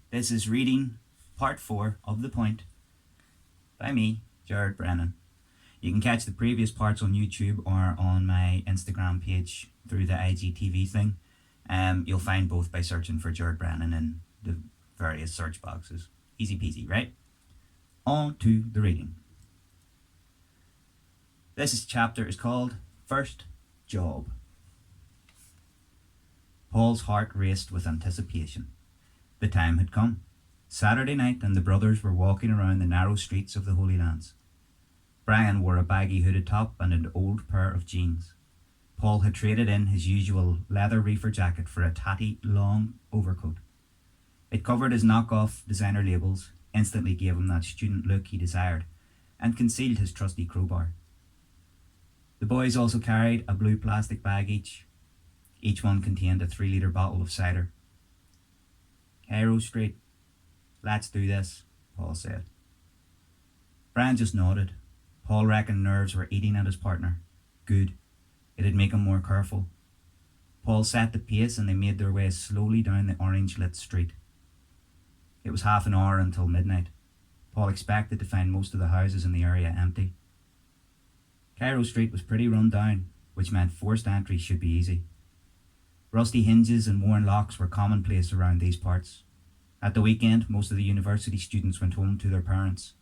This is reading part 4 of The Point by me, Gerard Brennan. You can catch the previous parts on YouTube or on my Instagram page through the IGTV thing. You'll find both by searching for Gerard Brennan in the various search boxes. Easy peasy, right? On to the reading. This chapter is called First Job. Paul's heart raced with anticipation. The time had come. Saturday night, and the brothers were walking around the narrow streets of the Holy Lands. Brian wore a baggy hooded top and an old pair of jeans. Paul had traded in his usual leather reefer jacket for a tatty, long overcoat. It covered his knockoff designer labels, instantly gave him that student look he desired, and concealed his trusty crowbar. The boys also carried a blue plastic bag each. Each one contained a 3-litre bottle of cider. "Cairo Street, let's do this," Paul said. Brian just nodded. Paul reckoned nerves were eating at his partner. Good. It'd make him more careful. Paul set the pace and they made their way slowly down the orange-lit street. It was half an hour until midnight. Paul expected to find most of the houses in the area empty. Cairo Street was pretty run down, which meant forced entry should be easy. Rusty hinges and worn locks were commonplace around these parts. At the weekend, most of the university students went home to their parents.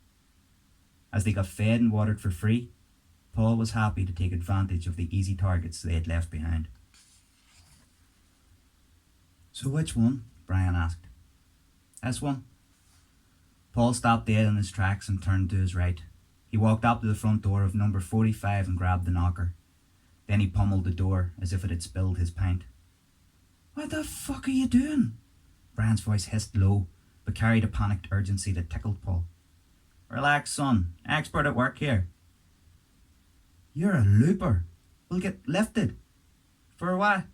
As they got fed and watered for free, Paul was happy to take advantage of the easy targets they had left behind. "So which one?" Brian asked. "This one." Paul stopped dead in his tracks and turned to his right. He walked up to the front door of number 45 and grabbed the knocker. Then he pummeled the door as if it had spilled his pint. "What the fuck are you doing?" Brian's voice hissed low, but carried a panicked urgency that tickled Paul. "Relax, son. Expert at work here." "You're a looper. We'll get lifted." "For what?"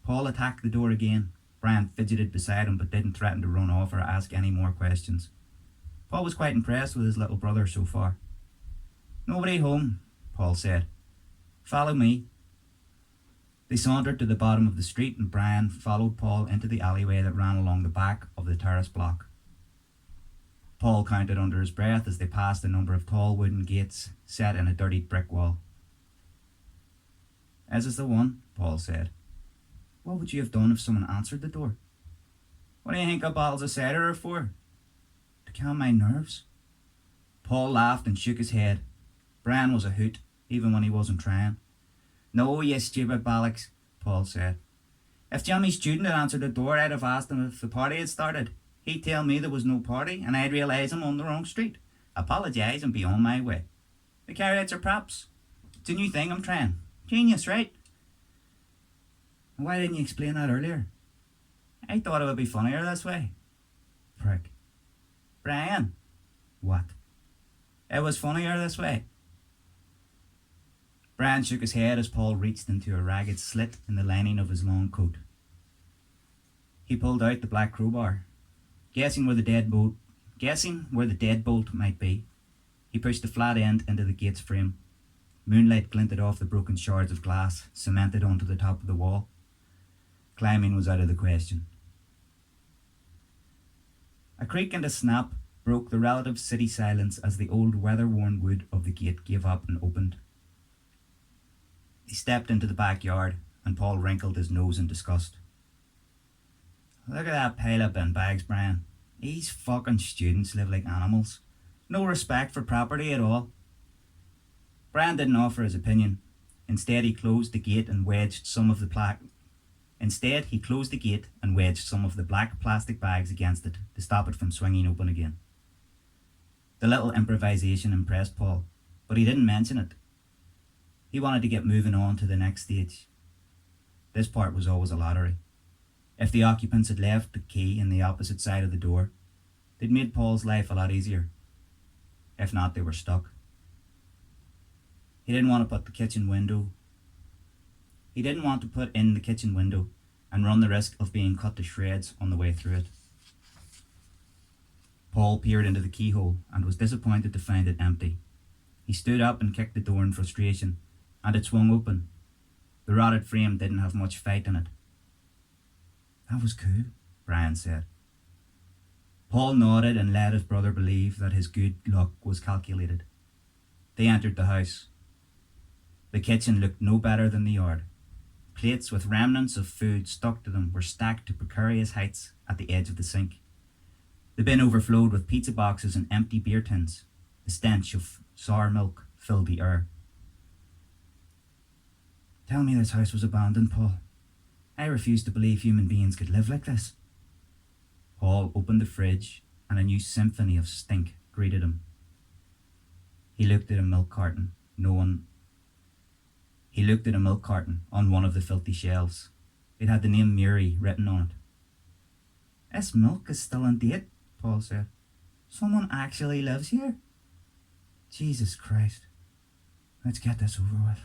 Paul attacked the door again. Brian fidgeted beside him but didn't threaten to run off or ask any more questions. Paul was quite impressed with his little brother so far. "Nobody home," Paul said. "Follow me." They sauntered to the bottom of the street and Brian followed Paul into the alleyway that ran along the back of the terrace block. Paul counted under his breath as they passed a number of tall wooden gates set in a dirty brick wall. "This is the one," Paul said. "What would you have done if someone answered the door?" "What do you think our bottles of cider are for?" "To calm my nerves." Paul laughed and shook his head. Brian was a hoot, even when he wasn't trying. "No, you stupid bollocks," Paul said. "If Jimmy's student had answered the door, I'd have asked him if the party had started. He'd tell me there was no party, and I'd realise I'm on the wrong street. Apologise and be on my way. The carryouts are props. It's a new thing I'm trying. Genius, right?" "Why didn't you explain that earlier?" "I thought it would be funnier this way." "Prick." "Brian." "What?" "It was funnier this way." Brian shook his head as Paul reached into a ragged slit in the lining of his long coat. He pulled out the black crowbar. Guessing where the deadbolt might be, he pushed the flat end into the gate's frame. Moonlight glinted off the broken shards of glass, cemented onto the top of the wall. Climbing was out of the question. A creak and a snap broke the relative city silence as the old weather-worn wood of the gate gave up and opened. He stepped into the backyard, and Paul wrinkled his nose in disgust. "Look at that pile of bin bags, Brian. These fucking students live like animals. No respect for property at all." Brian didn't offer his opinion. Instead, he closed the gate and wedged some of the black plastic bags against it to stop it from swinging open again. The little improvisation impressed Paul, but he didn't mention it. He wanted to get moving on to the next stage. This part was always a lottery. If the occupants had left the key in the opposite side of the door, they'd made Paul's life a lot easier. If not, they were stuck. He didn't want to put in the kitchen window and run the risk of being cut to shreds on the way through it. Paul peered into the keyhole and was disappointed to find it empty. He stood up and kicked the door in frustration, and it swung open. The rotted frame didn't have much fight in it. "That was cool," Brian said. Paul nodded and let his brother believe that his good luck was calculated. They entered the house. The kitchen looked no better than the yard. Plates with remnants of food stuck to them were stacked to precarious heights at the edge of the sink. The bin overflowed with pizza boxes and empty beer tins. The stench of sour milk filled the air. Tell me this house was abandoned, Paul. I refuse to believe human beings could live like this. Paul opened the fridge and a new symphony of stink greeted him. He looked at a milk carton on one of the filthy shelves. It had the name Mary written on it. This milk is still in date, Paul said. Someone actually lives here? Jesus Christ. Let's get this over with.